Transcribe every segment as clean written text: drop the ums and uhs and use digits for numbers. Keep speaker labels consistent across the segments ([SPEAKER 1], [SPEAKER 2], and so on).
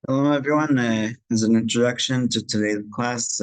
[SPEAKER 1] Hello, everyone. As an introduction to today's class,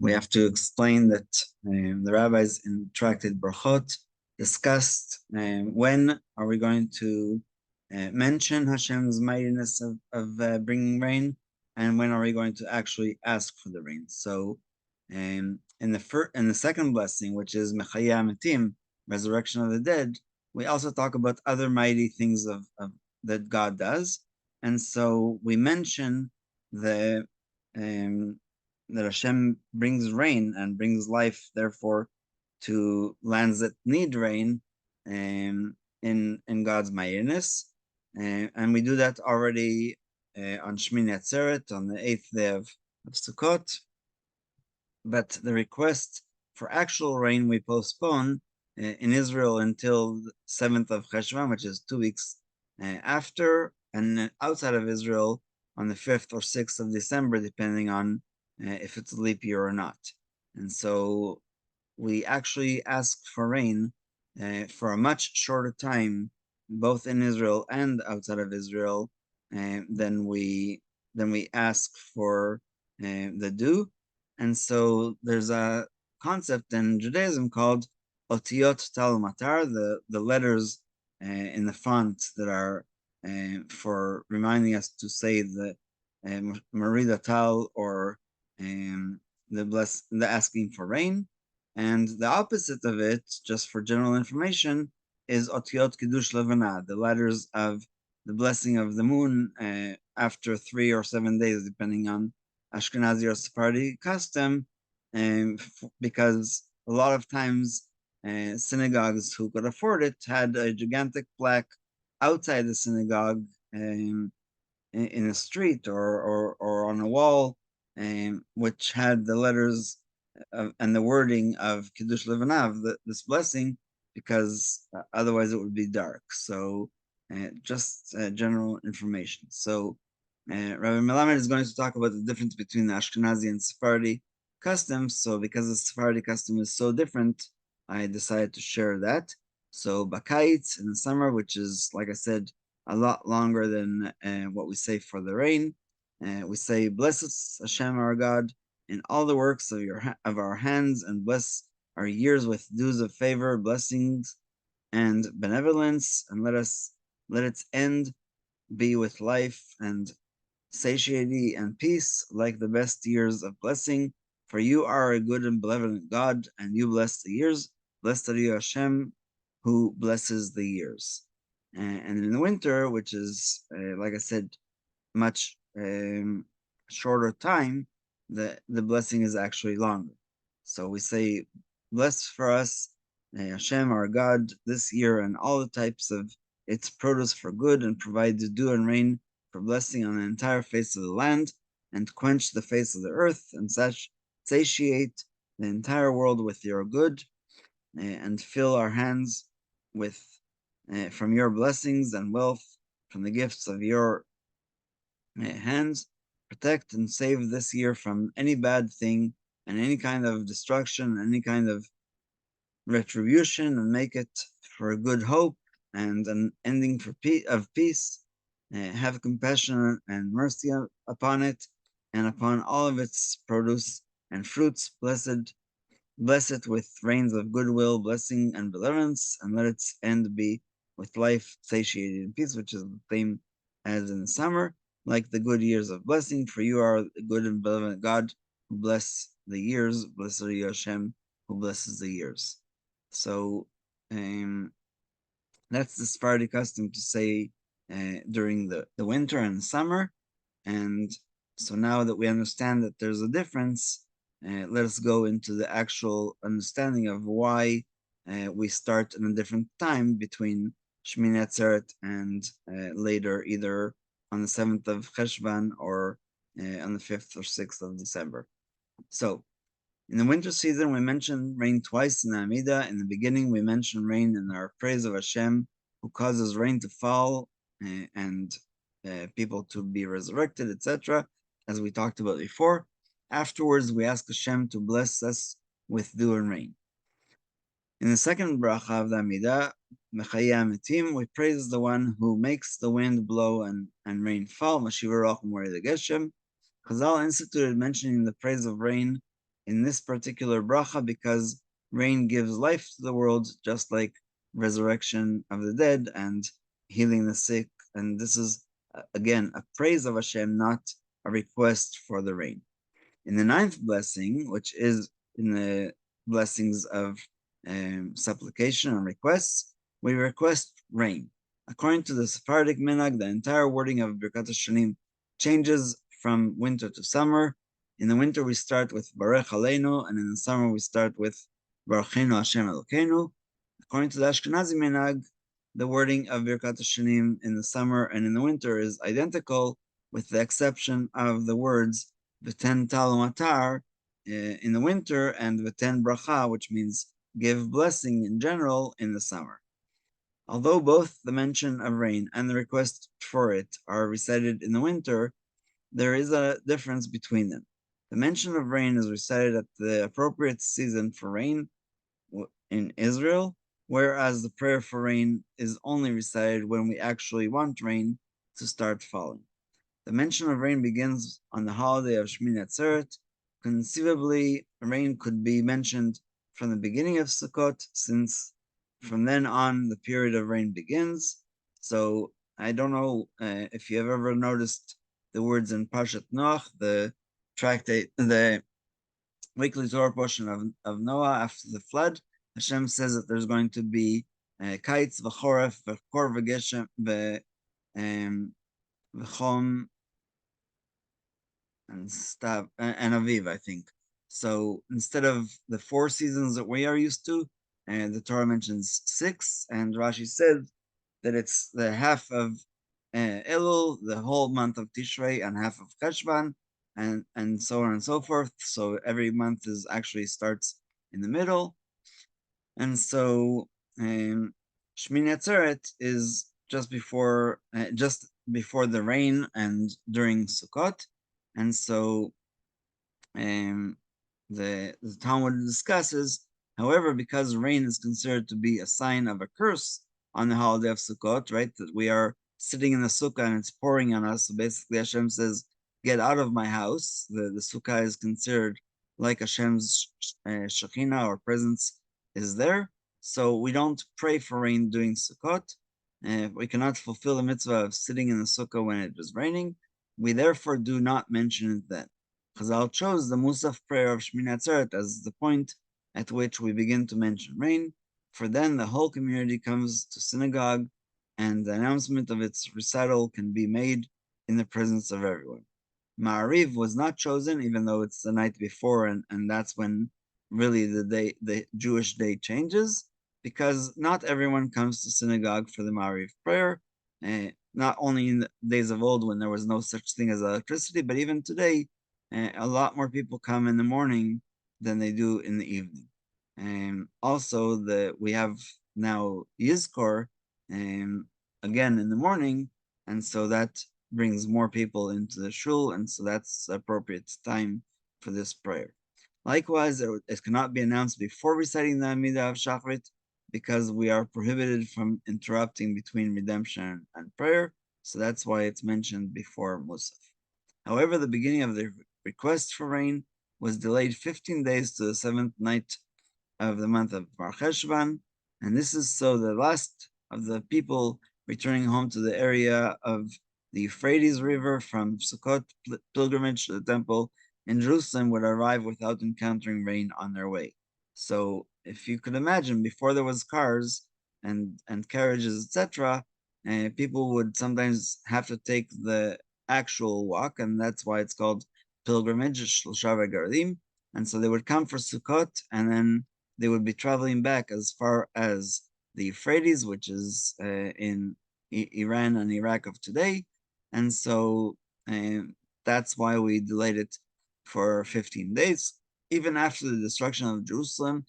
[SPEAKER 1] we have to explain that the rabbis in Tractate Brachot discussed when are we going to mention Hashem's mightiness of bringing rain, and when are we going to actually ask for the rain. So, in the second blessing, which is Mechaya Metim, resurrection of the dead, we also talk about other mighty things of that God does. And so we mention the that Hashem brings rain and brings life, therefore, to lands that need rain, in God's mightiness, and we do that already on Shmini Atzeret, on the 8th day of Sukkot. But the request for actual rain we postpone in Israel until the 7th of Cheshvan, which is 2 weeks after, and outside of Israel on the 5th or 6th of December, depending on if it's a leap year or not. And so we actually ask for rain for a much shorter time, both in Israel and outside of Israel, than we ask for the dew. And so there's a concept in Judaism called Otiyot Tal Matar, the letters in the font that are for reminding us to say the Marida Tal, or the asking for rain. And the opposite of it, just for general information, is Otiyot Kiddush Levana, the letters of the blessing of the moon after 3 or 7 days, depending on Ashkenazi or Sephardi custom, because a lot of times synagogues who could afford it had a gigantic plaque outside the synagogue, in a street or on a wall, which had the letters and the wording of Kiddush Levanav, this blessing, because otherwise it would be dark. So just general information. So Rabbi Melamed is going to talk about the difference between the Ashkenazi and Sephardi customs. So because the Sephardi custom is so different, I decided to share that. So Bakait in the summer, which is, like I said, a lot longer than what we say for the rain. We say, "Blessed Hashem our God in all the works of our hands, and bless our years with dews of favor, blessings, and benevolence, and let its end be with life and satiety and peace, like the best years of blessing. For you are a good and benevolent God, and you bless the years. Blessed are you, Hashem, who blesses the years." And in the winter, which is, like I said, much shorter time, the blessing is actually longer. So we say, "Bless for us, Hashem, our God, this year and all the types of its produce for good, and provide the dew and rain for blessing on the entire face of the land, and quench the face of the earth, and satiate the entire world with your good, and fill our hands with from your blessings and wealth, from the gifts of your hands. Protect and save this year from any bad thing and any kind of destruction, any kind of retribution, and make it for a good hope and an ending of peace. Have compassion and mercy upon it, and upon all of its produce and fruits. Bless it with rains of goodwill, blessing, and benevolence, and let its end be with life satiated in peace, which is the same as in the summer, like the good years of blessing. For you are the good and benevolent God who bless the years. Blessed are you, Hashem, who blesses the years. So that's the Sephardi custom to say during the winter and the summer. And so now that we understand that there's a difference, let us go into the actual understanding of why we start in a different time between Shmini Atzeret and later, either on the 7th of Cheshvan or on the 5th or 6th of December. So in the winter season, we mention rain twice in the Amidah. In the beginning, we mention rain in our praise of Hashem, who causes rain to fall and people to be resurrected, etc., as we talked about before. Afterwards, we ask Hashem to bless us with dew and rain. In the second bracha of the Amidah, We praise the one who makes the wind blow and rain fall. Chazal instituted mentioning the praise of rain in this particular bracha because rain gives life to the world, just like resurrection of the dead and healing the sick. And this is, again, a praise of Hashem, not a request for the rain. In the ninth blessing, which is in the blessings of supplication and requests, we request rain. According to the Sephardic minhag, the entire wording of Birkat Hashanim changes from winter to summer. In the winter, we start with Barech Aleinu, and in the summer, we start with Baruchenu Hashem Elokeinu. According to the Ashkenazi minhag, the wording of Birkat Hashanim in the summer and in the winter is identical, with the exception of the words V'ten Talum Atar in the winter and V'ten Bracha, which means give blessing in general in the summer. Although both the mention of rain and the request for it are recited in the winter, there is a difference between them. The mention of rain is recited at the appropriate season for rain in Israel, whereas the prayer for rain is only recited when we actually want rain to start falling. The mention of rain begins on the holiday of Shmini Atzeret. Conceivably, rain could be mentioned from the beginning of Sukkot, since from then on the period of rain begins. So I don't know if you have ever noticed the words in Parshat Noach, the weekly Torah portion of Noah after the flood. Hashem says that there's going to be kites, v'choref, v'kor, v'geshem, v'chom, and Stav and Aviv, I think. So instead of the 4 seasons that we are used to, the Torah mentions 6, and Rashi said that it's the half of Elul, the whole month of Tishrei, and half of Cheshvan, and so on and so forth. So every month is actually starts in the middle, and so Shmini Atzeret is just before the rain and during Sukkot. And so the Talmud discusses, however, because rain is considered to be a sign of a curse on the holiday of Sukkot, right? That we are sitting in the sukkah and it's pouring on us. So basically Hashem says, get out of my house. The sukkah is considered like Hashem's Shekhinah, or presence is there. So we don't pray for rain during Sukkot. We cannot fulfill the mitzvah of sitting in the sukkah when it is raining. We therefore do not mention it then. Chazal chose the Musaf prayer of Shmini Atzeret as the point at which we begin to mention rain, for then the whole community comes to synagogue and the announcement of its recital can be made in the presence of everyone. Ma'ariv was not chosen, even though it's the night before, and that's when really the Jewish day changes, because not everyone comes to synagogue for the Ma'ariv prayer. Not only in the days of old when there was no such thing as electricity, but even today, a lot more people come in the morning than they do in the evening. Also, we have now Yizkor again in the morning, and so that brings more people into the shul, and so that's the appropriate time for this prayer. Likewise, it cannot be announced before reciting the Amidah of Shachrit, because we are prohibited from interrupting between redemption and prayer, so that's why it's mentioned before Musaf. However, the beginning of the request for rain was delayed 15 days to the 7th night of the month of Mar Cheshvan, and this is so the last of the people returning home to the area of the Euphrates River from Sukkot pilgrimage to the temple in Jerusalem would arrive without encountering rain on their way. So if you could imagine, before there was cars and carriages, etc., people would sometimes have to take the actual walk, and that's why it's called pilgrimage, Shlosha V'Garadim. And so they would come for Sukkot, and then they would be traveling back as far as the Euphrates, which is in Iran and Iraq of today. And so that's why we delayed it for 15 days. Even after the destruction of Jerusalem,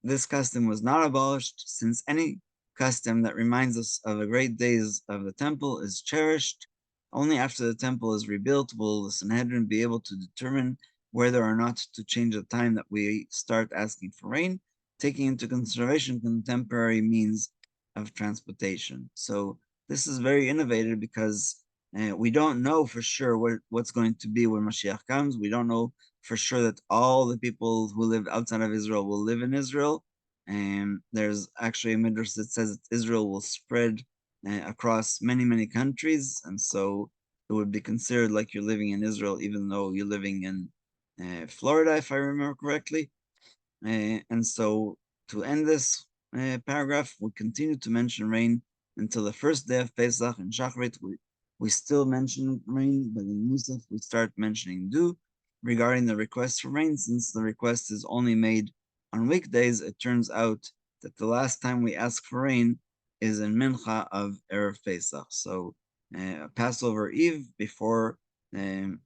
[SPEAKER 1] this custom was not abolished, since any custom that reminds us of the great days of the temple is cherished. Only after the temple is rebuilt will the Sanhedrin be able to determine whether or not to change the time that we start asking for rain, taking into consideration contemporary means of transportation. So this is very innovative because we don't know for sure what's going to be when Mashiach comes. We don't know for sure that all the people who live outside of Israel will live in Israel. And there's actually a midrash that says that Israel will spread across many, many countries. And so it would be considered like you're living in Israel, even though you're living in Florida, if I remember correctly. And so to end this paragraph, we continue to mention rain until the first day of Pesach and Shachrit. We still mention rain, but in Musaf we start mentioning dew. Regarding the request for rain, since the request is only made on weekdays, it turns out that the last time we ask for rain is in Mincha of Erev Pesach. So Passover Eve before,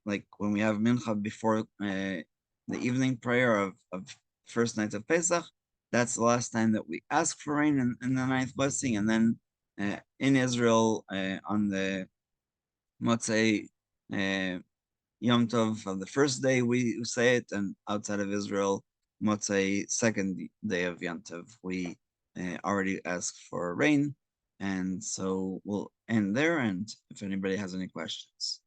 [SPEAKER 1] like when we have Mincha before the evening prayer of first night of Pesach. That's the last time that we ask for rain in the ninth blessing, and then in Israel on the Motzei Yom Tov of the first day we say it, and outside of Israel, Motzei second day of Yom Tov we already ask for rain, and so we'll end there. And if anybody has any questions.